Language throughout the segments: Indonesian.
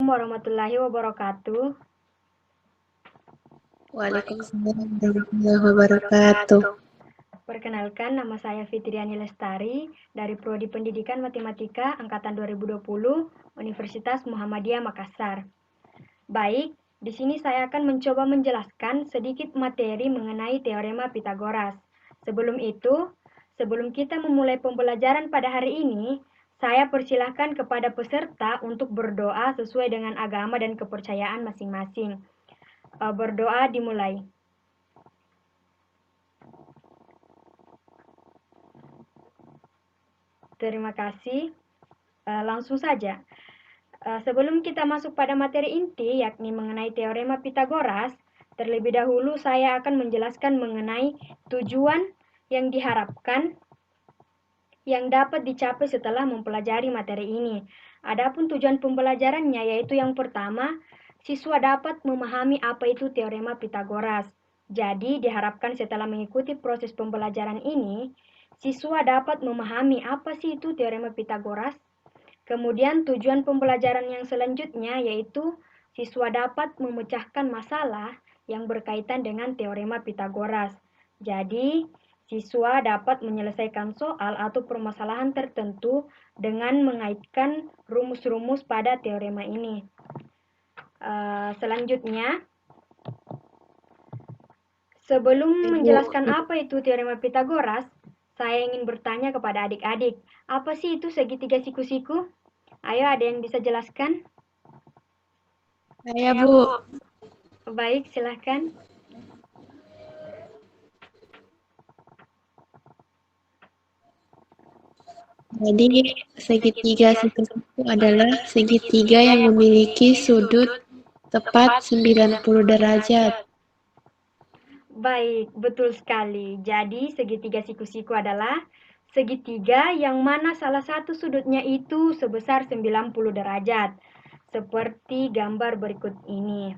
Warahmatullahi wabarakatuh. Waalaikumsalam warahmatullahi wabarakatuh. Perkenalkan, nama saya Fitriani Lestari dari Prodi Pendidikan Matematika Angkatan 2020 Universitas Muhammadiyah Makassar. Baik, di sini saya akan mencoba menjelaskan sedikit materi mengenai teorema Pitagoras. Sebelum kita memulai pembelajaran pada hari ini, saya persilahkan kepada peserta untuk berdoa sesuai dengan agama dan kepercayaan masing-masing. Berdoa dimulai. Terima kasih. Langsung saja. Sebelum kita masuk pada materi inti, yakni mengenai teorema Pitagoras, terlebih dahulu saya akan menjelaskan mengenai tujuan yang diharapkan yang dapat dicapai setelah mempelajari materi ini. Adapun tujuan pembelajarannya yaitu yang pertama, siswa dapat memahami apa itu teorema Pitagoras. Jadi, diharapkan setelah mengikuti proses pembelajaran ini, siswa dapat memahami apa sih itu teorema Pitagoras. Kemudian tujuan pembelajaran yang selanjutnya yaitu siswa dapat memecahkan masalah yang berkaitan dengan teorema Pitagoras. Jadi, siswa dapat menyelesaikan soal atau permasalahan tertentu dengan mengaitkan rumus-rumus pada teorema ini. Selanjutnya, sebelum menjelaskan apa itu teorema Pitagoras, saya ingin bertanya kepada adik-adik, apa sih itu segitiga siku-siku? Ayo, ada yang bisa jelaskan? Saya, Bu. Baik, silahkan. Jadi, segitiga siku-siku adalah segitiga yang memiliki sudut tepat 90 derajat. Baik, betul sekali. Jadi, segitiga siku-siku adalah segitiga yang mana salah satu sudutnya itu sebesar 90 derajat. Seperti gambar berikut ini.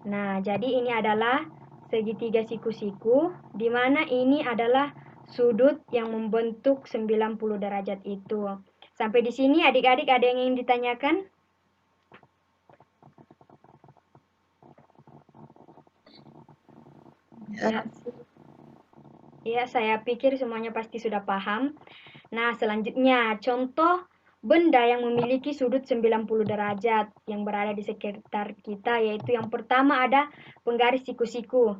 Nah, jadi ini adalah segitiga siku-siku, di mana ini adalah sudut yang membentuk 90 derajat itu. Sampai di sini adik-adik ada yang ingin ditanyakan? Ya. Ya, saya pikir semuanya pasti sudah paham. Nah, selanjutnya contoh benda yang memiliki sudut 90 derajat yang berada di sekitar kita, yaitu yang pertama ada penggaris siku-siku.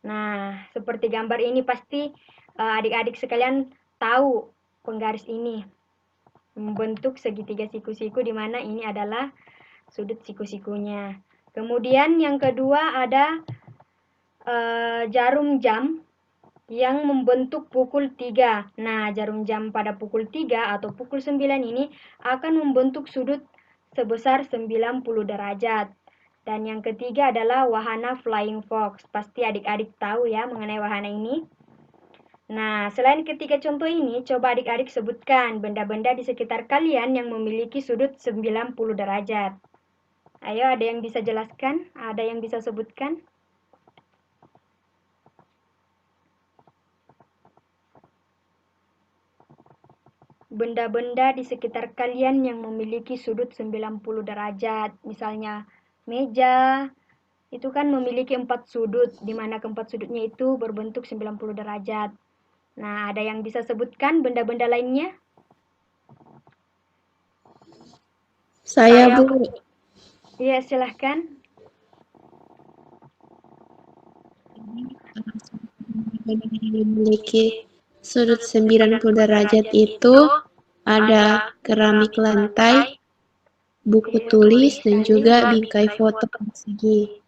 Nah, seperti gambar ini pasti adik-adik sekalian tahu penggaris ini membentuk segitiga siku-siku di mana ini adalah sudut siku-sikunya. Kemudian yang kedua ada jarum jam yang membentuk pukul 3. Nah, jarum jam pada pukul 3 atau pukul 9 ini akan membentuk sudut sebesar 90 derajat. Dan yang ketiga adalah wahana flying fox. Pasti adik-adik tahu ya mengenai wahana ini. Nah, selain ketiga contoh ini, coba adik-adik sebutkan benda-benda di sekitar kalian yang memiliki sudut 90 derajat. Ayo, ada yang bisa jelaskan? Ada yang bisa sebutkan? Benda-benda di sekitar kalian yang memiliki sudut 90 derajat. Misalnya meja, itu kan memiliki 4 sudut, di mana keempat sudutnya itu berbentuk 90 derajat. Nah, ada yang bisa sebutkan benda-benda lainnya? Saya, Bu. Iya, silahkan. Benda yang memiliki sudut 90 derajat itu ada keramik lantai, buku tulis, dan juga bingkai foto persegi.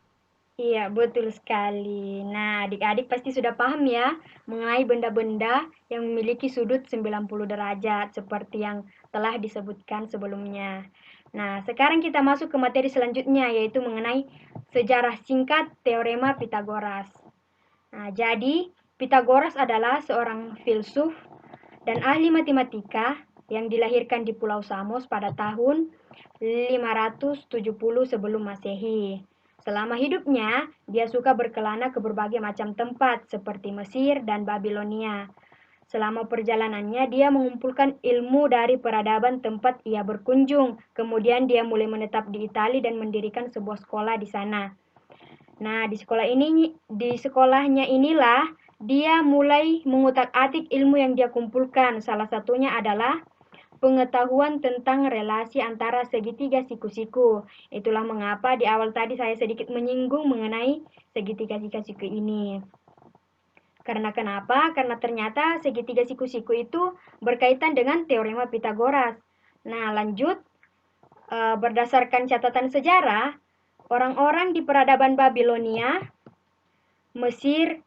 Iya, betul sekali. Nah, adik-adik pasti sudah paham ya mengenai benda-benda yang memiliki sudut 90 derajat seperti yang telah disebutkan sebelumnya. Nah, sekarang kita masuk ke materi selanjutnya yaitu mengenai sejarah singkat teorema Pitagoras. Nah, jadi Pitagoras adalah seorang filsuf dan ahli matematika yang dilahirkan di Pulau Samos pada tahun 570 sebelum Masehi. Selama hidupnya, dia suka berkelana ke berbagai macam tempat seperti Mesir dan Babilonia. Selama perjalanannya, dia mengumpulkan ilmu dari peradaban tempat ia berkunjung. Kemudian dia mulai menetap di Italia dan mendirikan sebuah sekolah di sana. Nah, di sekolahnya inilah dia mulai mengutak-atik ilmu yang dia kumpulkan. Salah satunya adalah pengetahuan tentang relasi antara segitiga siku-siku. Itulah mengapa di awal tadi saya sedikit menyinggung mengenai segitiga siku-siku ini. Karena kenapa? Karena ternyata segitiga siku-siku itu berkaitan dengan teorema Pitagoras. Nah, lanjut, berdasarkan catatan sejarah, orang-orang di peradaban Babilonia, Mesir,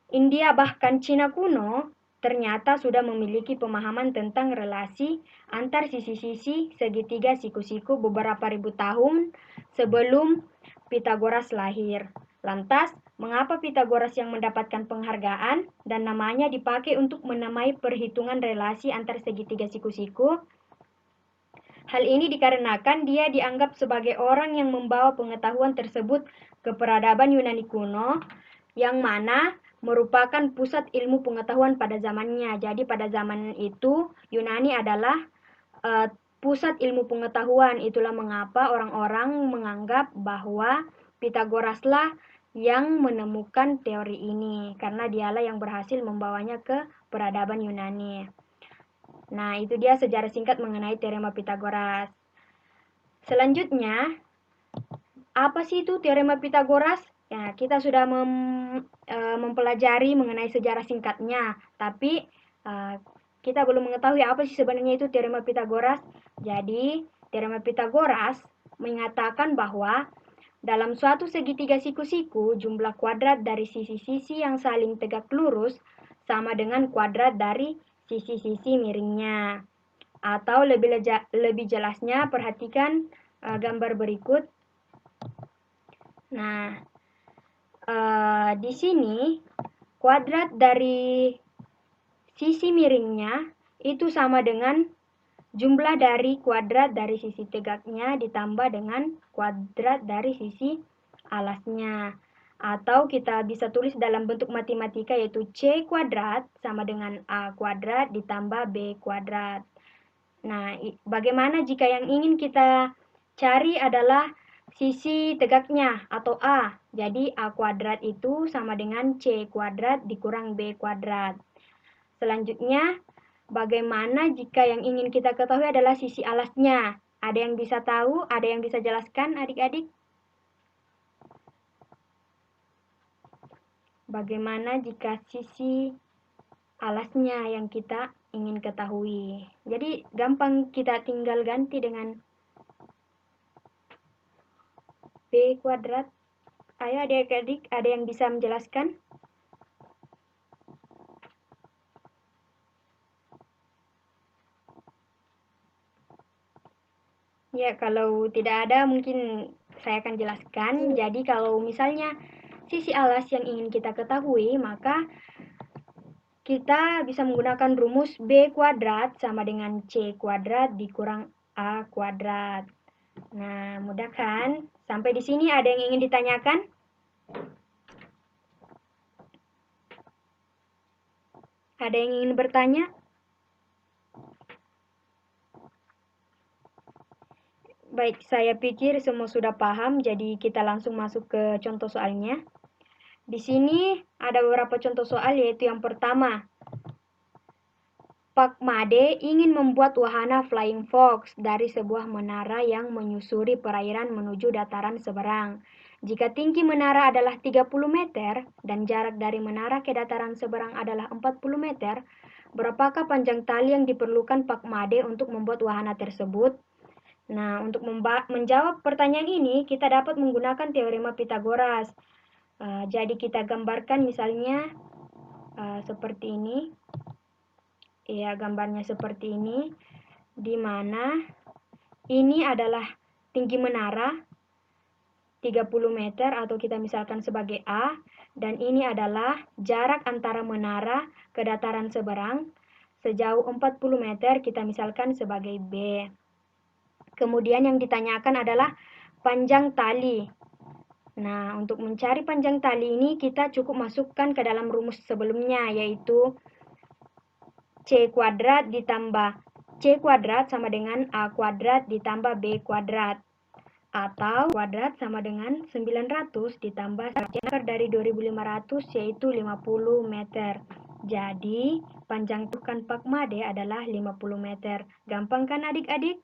India, bahkan Cina kuno, ternyata sudah memiliki pemahaman tentang relasi antar sisi-sisi segitiga siku-siku beberapa ribu tahun sebelum Pitagoras lahir. Lantas, mengapa Pitagoras yang mendapatkan penghargaan dan namanya dipakai untuk menamai perhitungan relasi antar segitiga siku-siku? Hal ini dikarenakan dia dianggap sebagai orang yang membawa pengetahuan tersebut ke peradaban Yunani kuno, yang mana merupakan pusat ilmu pengetahuan pada zamannya. Jadi pada zaman itu Yunani adalah pusat ilmu pengetahuan. Itulah mengapa orang-orang menganggap bahwa Pitagoraslah yang menemukan teori ini, karena dialah yang berhasil membawanya ke peradaban Yunani. Nah, itu dia sejarah singkat mengenai teorema Pitagoras. Selanjutnya, apa sih itu teorema Pitagoras? Ya, kita sudah mempelajari mengenai sejarah singkatnya, tapi kita belum mengetahui apa sih sebenarnya itu teorema Pitagoras. Jadi, teorema Pitagoras mengatakan bahwa dalam suatu segitiga siku-siku, jumlah kuadrat dari sisi-sisi yang saling tegak lurus sama dengan kuadrat dari sisi-sisi miringnya. Atau lebih jelasnya, perhatikan gambar berikut. Nah, di sini kuadrat dari sisi miringnya itu sama dengan jumlah dari kuadrat dari sisi tegaknya ditambah dengan kuadrat dari sisi alasnya. Atau kita bisa tulis dalam bentuk matematika, yaitu C kuadrat sama dengan A kuadrat ditambah B kuadrat. Nah, bagaimana jika yang ingin kita cari adalah sisi tegaknya atau A? Jadi A kuadrat itu sama dengan C kuadrat dikurang B kuadrat. Selanjutnya, bagaimana jika yang ingin kita ketahui adalah sisi alasnya? Ada yang bisa tahu? Ada yang bisa jelaskan, adik-adik? Bagaimana jika sisi alasnya yang kita ingin ketahui? Jadi gampang, kita tinggal ganti dengan B kuadrat. Ayo adik-adik, ada yang bisa menjelaskan? Ya, kalau tidak ada mungkin saya akan jelaskan. Jadi kalau misalnya sisi alas yang ingin kita ketahui, maka kita bisa menggunakan rumus B kuadrat sama dengan C kuadrat dikurang A kuadrat. Nah, mudah kan? Sampai di sini ada yang ingin ditanyakan? Ada yang ingin bertanya? Baik, saya pikir semua sudah paham, jadi kita langsung masuk ke contoh soalnya. Di sini ada beberapa contoh soal, yaitu yang pertama, Pak Made ingin membuat wahana Flying Fox dari sebuah menara yang menyusuri perairan menuju dataran seberang. Jika tinggi menara adalah 30 meter dan jarak dari menara ke dataran seberang adalah 40 meter, berapakah panjang tali yang diperlukan Pak Made untuk membuat wahana tersebut? Nah, untuk menjawab pertanyaan ini, kita dapat menggunakan teorema Pitagoras. Jadi kita gambarkan misalnya seperti ini. Ya, gambarnya seperti ini, di mana ini adalah tinggi menara 30 meter atau kita misalkan sebagai A, dan ini adalah jarak antara menara ke dataran seberang sejauh 40 meter, kita misalkan sebagai B. Kemudian yang ditanyakan adalah panjang tali. Nah, untuk mencari panjang tali ini kita cukup masukkan ke dalam rumus sebelumnya, yaitu C kuadrat ditambah C kuadrat sama dengan A kuadrat ditambah B kuadrat. Atau kuadrat sama dengan 900 ditambah akar dari 2500 yaitu 50 meter. Jadi panjang tukan Pak Made adalah 50 meter. Gampang kan adik-adik?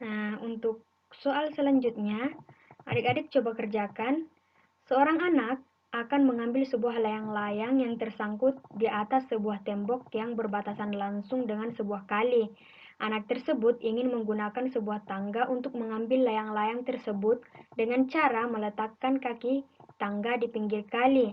Nah, untuk soal selanjutnya, adik-adik coba kerjakan. Seorang anak akan mengambil sebuah layang-layang yang tersangkut di atas sebuah tembok yang berbatasan langsung dengan sebuah kali. Anak tersebut ingin menggunakan sebuah tangga untuk mengambil layang-layang tersebut dengan cara meletakkan kaki tangga di pinggir kali.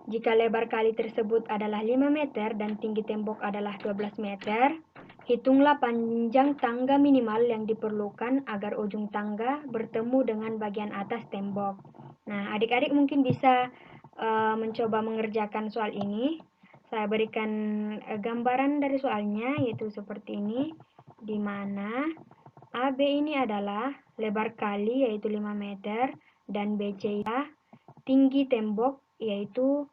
Jika lebar kali tersebut adalah 5 meter dan tinggi tembok adalah 12 meter, hitunglah panjang tangga minimal yang diperlukan agar ujung tangga bertemu dengan bagian atas tembok. Nah, adik-adik mungkin bisa mencoba mengerjakan soal ini. Saya berikan gambaran dari soalnya, yaitu seperti ini, di mana AB ini adalah lebar kali, yaitu 5 meter, dan BC tinggi tembok, yaitu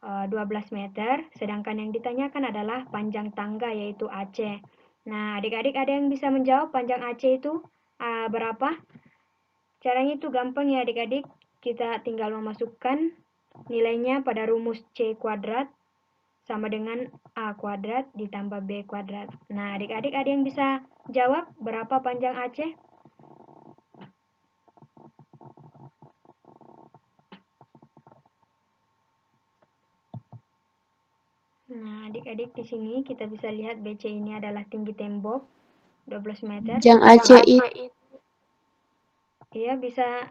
12 meter, sedangkan yang ditanyakan adalah panjang tangga yaitu AC. Nah, adik-adik ada yang bisa menjawab panjang AC itu berapa? Caranya itu gampang ya adik-adik, kita tinggal memasukkan nilainya pada rumus C kuadrat sama dengan A kuadrat ditambah B kuadrat. Nah, adik-adik ada yang bisa jawab berapa panjang AC? Nah, adik-adik di sini kita bisa lihat BC ini adalah tinggi tembok 12 meter. Panjang AC itu Iya, bisa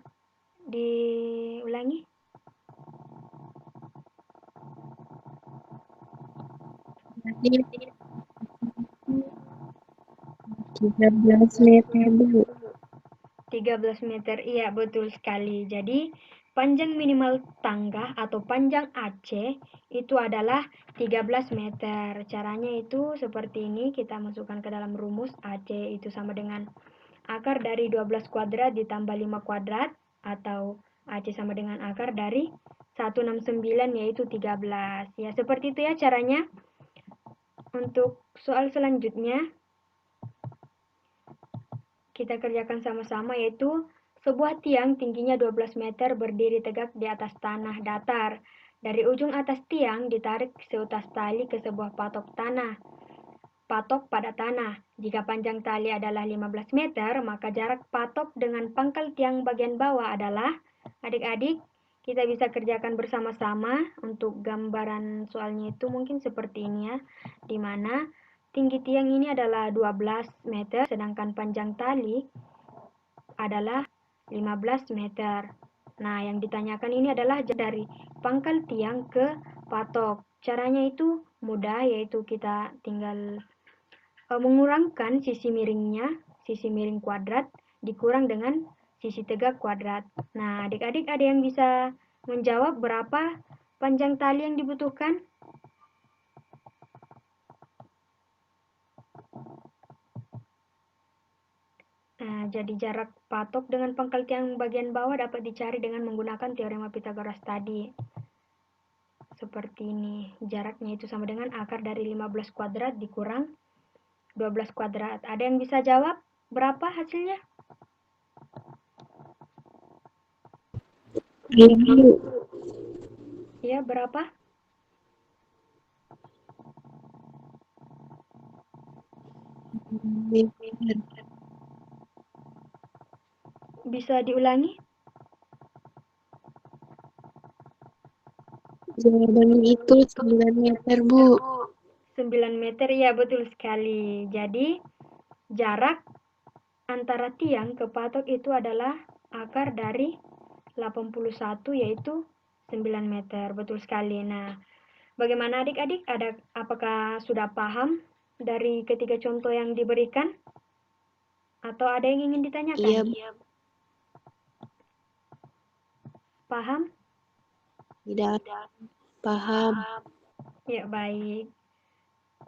diulangi. berarti 13 meter, Bu. 13 meter, iya betul sekali. Jadi panjang minimal tangga atau panjang AC itu adalah 13 meter. Caranya itu seperti ini, kita masukkan ke dalam rumus AC itu sama dengan akar dari 12 kuadrat ditambah 5 kuadrat, atau AC sama dengan akar dari 169 yaitu 13. Ya, seperti itu ya caranya. Untuk soal selanjutnya, kita kerjakan sama-sama, yaitu sebuah tiang tingginya 12 meter berdiri tegak di atas tanah datar. Dari ujung atas tiang ditarik seutas tali ke sebuah patok pada tanah. Jika panjang tali adalah 15 meter, maka jarak patok dengan pangkal tiang bagian bawah adalah, adik-adik, kita bisa kerjakan bersama-sama. Untuk gambaran soalnya itu mungkin seperti ini ya, di mana tinggi tiang ini adalah 12 meter, sedangkan panjang tali adalah 15 meter. Nah, yang ditanyakan ini adalah dari pangkal tiang ke patok. Caranya itu mudah, yaitu kita tinggal mengurangkan sisi miringnya, sisi miring kuadrat, dikurang dengan sisi tegak kuadrat. Nah, adik-adik ada yang bisa menjawab berapa panjang tali yang dibutuhkan? Nah, jadi jarak patok dengan pangkal tiang bagian bawah dapat dicari dengan menggunakan teorema Pythagoras tadi. Seperti ini, jaraknya itu sama dengan akar dari 15 kuadrat dikurang 12 kuadrat. Ada yang bisa jawab berapa hasilnya? Ya, berapa? Bisa diulangi? Jawabannya itu 9 meter, Bu. 9 meter, ya betul sekali. Jadi, jarak antara tiang ke patok itu adalah akar dari 81 yaitu 9 meter. Betul sekali. Nah, bagaimana adik-adik? Apakah sudah paham dari ketiga contoh yang diberikan? Atau ada yang ingin ditanyakan? Iya, Paham? tidak paham. Ya, baik.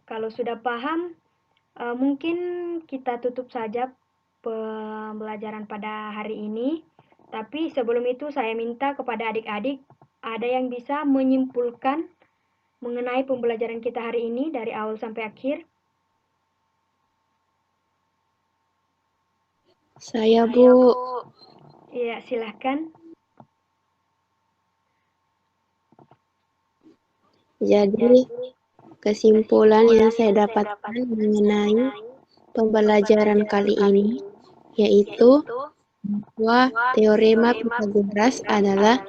Kalau sudah paham, mungkin kita tutup saja pembelajaran pada hari ini. Tapi sebelum itu saya minta kepada adik-adik Ada yang bisa menyimpulkan mengenai pembelajaran kita hari ini dari awal sampai akhir? Saya, Bu. Iya, silahkan. Jadi, kesimpulan yang saya dapatkan mengenai pembelajaran kali ini yaitu bahwa teorema Pythagoras adalah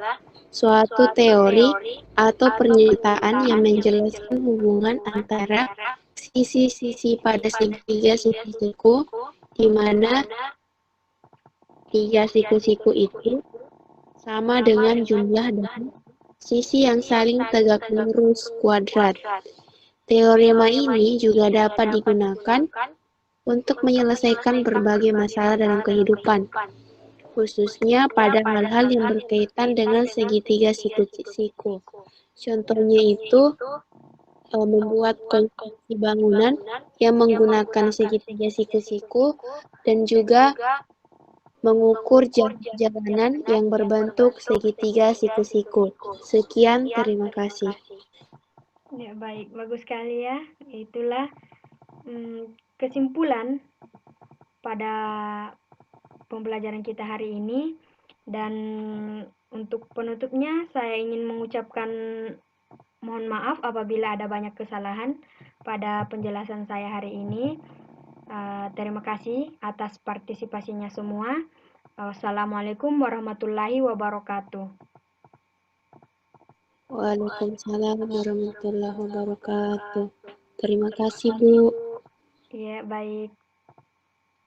suatu teori atau pernyataan yang menjelaskan hubungan antara sisi-sisi pada segitiga siku-siku, di mana tiga siku-siku itu sama dengan jumlah dari sisi yang saling tegak lurus kuadrat. Teorema ini juga dapat digunakan untuk menyelesaikan berbagai masalah dalam kehidupan, khususnya pada hal-hal yang berkaitan dengan segitiga siku-siku. Contohnya itu membuat konstruksi bangunan yang menggunakan segitiga siku-siku dan juga mengukur jarak jalanan yang berbentuk segitiga siku-siku. Sekian, terima kasih. Ya, baik. Bagus sekali ya. Itulah kesimpulan pada pembelajaran kita hari ini. Dan untuk penutupnya, saya ingin mengucapkan mohon maaf apabila ada banyak kesalahan pada penjelasan saya hari ini. Terima kasih atas partisipasinya semua. Wassalamualaikum warahmatullahi wabarakatuh. Waalaikumsalam warahmatullahi wabarakatuh. Terima kasih, Bu. Ya, baik.